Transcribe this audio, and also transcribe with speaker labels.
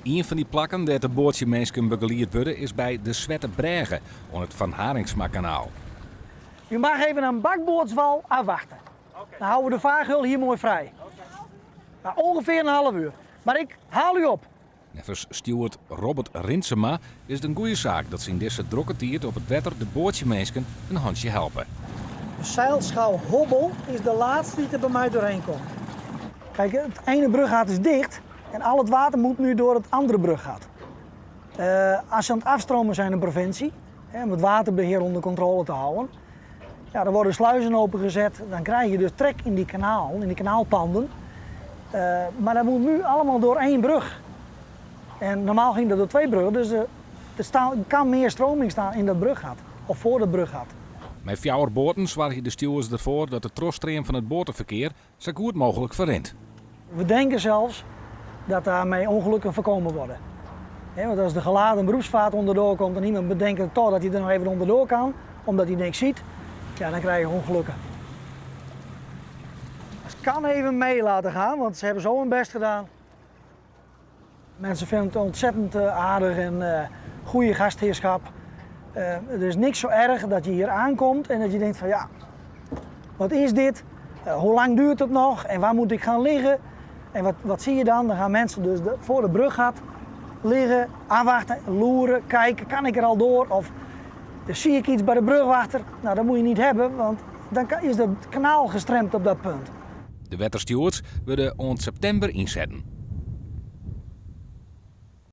Speaker 1: Een van die plakken dat de bootjemensen begeleid worden is bij de Zwette Brege, op het Van Haringsma-kanaal.
Speaker 2: U mag even een bakboordswal afwachten. Dan houden we de vaargeul hier mooi vrij. Nou, ongeveer een half uur. Maar ik haal u op.
Speaker 1: Neffens steward Robert Rinsema is het een goede zaak dat ze in deze drokke tijd op het wetter de bootjemensen een handje helpen.
Speaker 2: De zeilschouw Hobbel is de laatste die er bij mij doorheen komt. Kijk, het ene bruggat is dicht en al het water moet nu door het andere bruggat. Als ze aan het afstromen zijn in provincie, om het waterbeheer onder controle te houden, ja, dan worden sluizen opengezet, dan krijg je dus trek in die kanaalpanden. Maar dat moet nu allemaal door één brug. En normaal ging dat door twee bruggen, dus er kan meer stroming staan in dat bruggat, of voor dat bruggat.
Speaker 1: Met 4 boten zorgen de stewards ervoor dat de trosstream van het botenverkeer zo goed mogelijk verrint.
Speaker 2: We denken zelfs dat daarmee ongelukken voorkomen worden. Want als de geladen beroepsvaart onderdoor komt en iemand bedenkt toch dat hij er nog even onderdoor kan, omdat hij niks ziet, ja, dan krijg je ongelukken. Dus ik kan even mee laten gaan, want ze hebben zo hun best gedaan. Mensen vinden het ontzettend aardig en goede gastheerschap. Er is niks zo erg dat je hier aankomt en dat je denkt van ja, wat is dit? Hoe lang duurt het nog? En waar moet ik gaan liggen? En wat zie je dan? Dan gaan mensen dus voor de bruggat liggen, afwachten, loeren, kijken, kan ik er al door? Of dus zie ik iets bij de brugwachter? Nou, dat moet je niet hebben, want dan is het kanaal gestremd op dat punt.
Speaker 1: De wetterstewards willen in september inzetten.